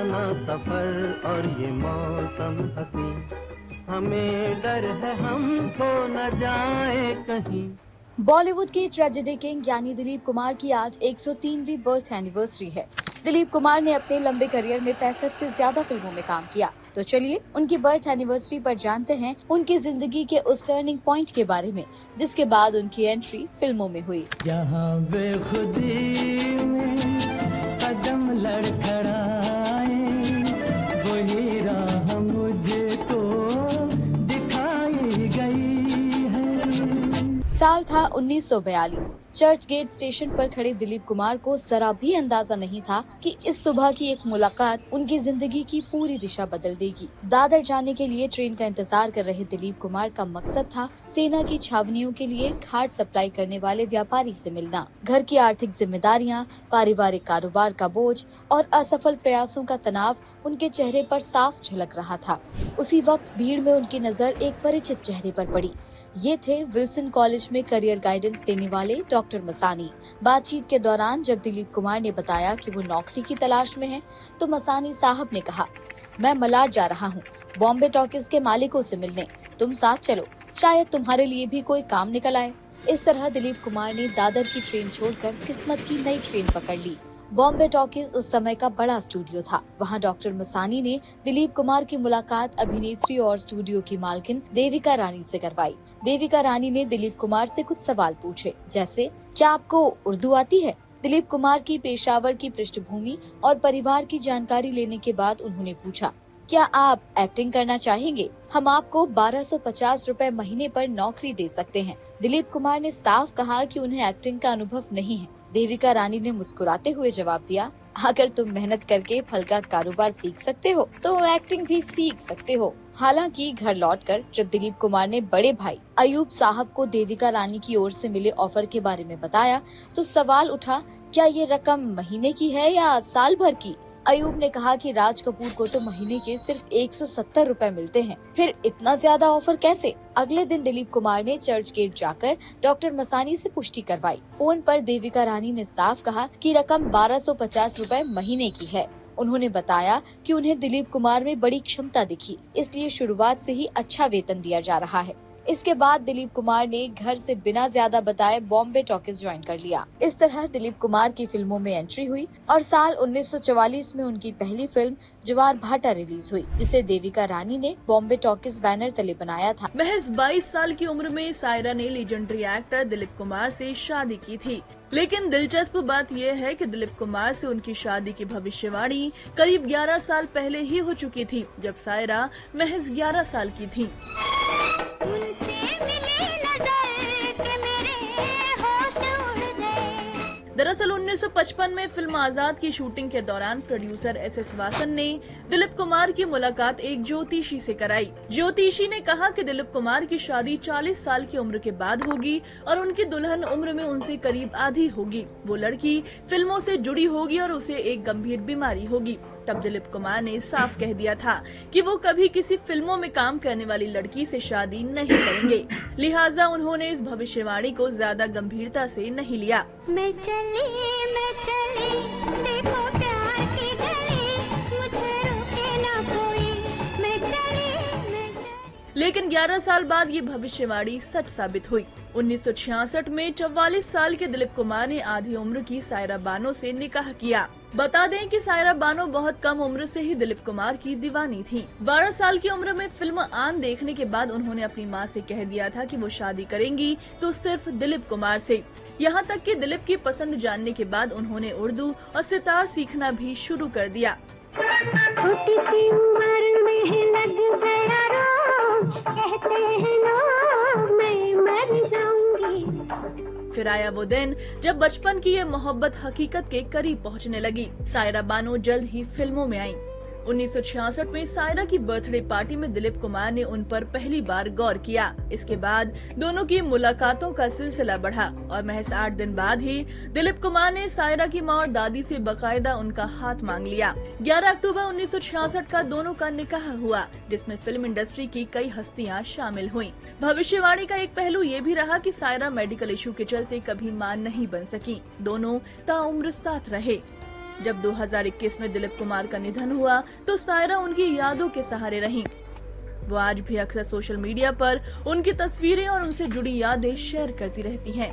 सुहाना सफर और ये मौसम हसी, हमें डर है हम खो न जाए कहीं। बॉलीवुड के ट्रेजेडी किंग यानी दिलीप कुमार की आज 103वीं बर्थ एनिवर्सरी है। दिलीप कुमार ने अपने लंबे करियर में 65 से ज्यादा फिल्मों में काम किया। तो चलिए उनकी बर्थ एनिवर्सरी पर जानते हैं उनकी जिंदगी के उस टर्निंग पॉइंट के बारे में जिसके बाद उनकी एंट्री फिल्मों में हुई। जहाँ बेखुदी में कदम लड़खड़ाए, वही राह मुझको दिखाई गई है। साल था 1942। चर्च गेट स्टेशन पर खड़े दिलीप कुमार को जरा भी अंदाजा नहीं था कि इस सुबह की एक मुलाकात उनकी जिंदगी की पूरी दिशा बदल देगी। दादर जाने के लिए ट्रेन का इंतजार कर रहे दिलीप कुमार का मकसद था सेना की छावनियों के लिए खाद सप्लाई करने वाले व्यापारी से मिलना। घर की आर्थिक जिम्मेदारियां, पारिवारिक कारोबार का बोझ और असफल प्रयासों का तनाव उनके चेहरे पर साफ झलक रहा था। उसी वक्त भीड़ में उनकी नजर एक परिचित चेहरे पर पड़ी। ये थे विल्सन कॉलेज में करियर गाइडेंस देने वाले डॉक्टर मसानी। बातचीत के दौरान जब दिलीप कुमार ने बताया कि वो नौकरी की तलाश में हैं, तो मसानी साहब ने कहा, मैं मलाड जा रहा हूँ बॉम्बे टॉकीज के मालिकों से मिलने, तुम साथ चलो, शायद तुम्हारे लिए भी कोई काम निकल आए। इस तरह दिलीप कुमार ने दादर की ट्रेन छोड़कर किस्मत की नई ट्रेन पकड़ ली। बॉम्बे टॉकीज उस समय का बड़ा स्टूडियो था। वहां डॉक्टर मसानी ने दिलीप कुमार की मुलाकात अभिनेत्री और स्टूडियो की मालकिन देविका रानी से करवाई। देविका रानी ने दिलीप कुमार से कुछ सवाल पूछे, जैसे क्या आपको उर्दू आती है? दिलीप कुमार की पेशावर की पृष्ठभूमि और परिवार की जानकारी लेने के बाद उन्होंने पूछा, क्या आप एक्टिंग करना चाहेंगे? हम आपको 1250 रुपए महीने पर नौकरी दे सकते हैं। दिलीप कुमार ने साफ कहा कि उन्हें एक्टिंग का अनुभव नहीं है। देविका रानी ने मुस्कुराते हुए जवाब दिया, अगर तुम मेहनत करके फल का कारोबार सीख सकते हो तो एक्टिंग भी सीख सकते हो। हालांकि घर लौटकर जब दिलीप कुमार ने बड़े भाई अयूब साहब को देविका रानी की ओर से मिले ऑफर के बारे में बताया तो सवाल उठा, क्या ये रकम महीने की है या साल भर की? अयूब ने कहा कि राज कपूर को तो महीने के सिर्फ 170 रुपए मिलते हैं, फिर इतना ज्यादा ऑफर कैसे? अगले दिन दिलीप कुमार ने चर्च गेट जाकर डॉक्टर मसानी से पुष्टि करवाई। फोन पर देविका रानी ने साफ कहा कि रकम 1250 रुपए महीने की है। उन्होंने बताया कि उन्हें दिलीप कुमार में बड़ी क्षमता दिखी, इसलिए शुरुआत से ही अच्छा वेतन दिया जा रहा है। इसके बाद दिलीप कुमार ने घर से बिना ज्यादा बताए बॉम्बे टॉकीज ज्वाइन कर लिया। इस तरह दिलीप कुमार की फिल्मों में एंट्री हुई और साल 1944 में उनकी पहली फिल्म जवार भाटा रिलीज हुई, जिसे देविका रानी ने बॉम्बे टॉकीज बैनर तले बनाया था। महज 22 साल की उम्र में सायरा ने लीजेंडरी एक्टर दिलीप कुमार से शादी की थी। लेकिन दिलचस्प बात यह है कि दिलीप कुमार से उनकी शादी की भविष्यवाणी करीब 11 साल पहले ही हो चुकी थी, जब सायरा महज 11 साल की थी। दरअसल 1955 में फिल्म आजाद की शूटिंग के दौरान प्रोड्यूसर एस.एस. वासन ने दिलीप कुमार की मुलाकात एक ज्योतिषी से कराई। ज्योतिषी ने कहा कि दिलीप कुमार की शादी 40 साल की उम्र के बाद होगी और उनकी दुल्हन उम्र में उनसे करीब आधी होगी। वो लड़की फिल्मों से जुड़ी होगी और उसे एक गंभीर बीमारी होगी। तब दिलीप कुमार ने साफ कह दिया था कि वो कभी किसी फिल्मों में काम करने वाली लड़की से शादी नहीं करेंगे। लिहाजा उन्होंने इस भविष्यवाणी को ज्यादा गंभीरता से नहीं लिया। मैं चली देखो प्यार की गली, मुझे रोके ना कोई, मैं चली। लेकिन 11 साल बाद ये भविष्यवाणी सच साबित हुई। 1966 में 44 साल के दिलीप कुमार ने आधी उम्र की सायरा बानो से निकाह किया। बता दें कि सायरा बानो बहुत कम उम्र से ही दिलीप कुमार की दीवानी थी। 12 साल की उम्र में फिल्म आन देखने के बाद उन्होंने अपनी मां से कह दिया था कि वो शादी करेंगी तो सिर्फ दिलीप कुमार से। यहाँ तक कि दिलीप की पसंद जानने के बाद उन्होंने उर्दू और सितार सीखना भी शुरू कर दिया। छोटी सी उम्र में लग गया रोग, कहते हैं लोग मैं मर जाऊंगी। फिर आया वो दिन जब बचपन की ये मोहब्बत हकीकत के करीब पहुंचने लगी। सायरा बानो जल्द ही फिल्मों में आई। 1966 में सायरा की बर्थडे पार्टी में दिलीप कुमार ने उन पर पहली बार गौर किया। इसके बाद दोनों की मुलाकातों का सिलसिला बढ़ा और महज 8 दिन बाद ही दिलीप कुमार ने सायरा की मां और दादी से बकायदा उनका हाथ मांग लिया। 11 अक्टूबर 1966 का दोनों का निकाह हुआ, जिसमें फिल्म इंडस्ट्री की कई हस्तियां शामिल हुईं। भविष्यवाणी का एक पहलू ये भी रहा कि सायरा मेडिकल इशू के चलते कभी मां नहीं बन सकी। दोनों ताउम्र साथ रहे। जब 2021 में दिलीप कुमार का निधन हुआ तो सायरा उनकी यादों के सहारे रहीं। वो आज भी अक्सर सोशल मीडिया पर उनकी तस्वीरें और उनसे जुड़ी यादें शेयर करती रहती हैं।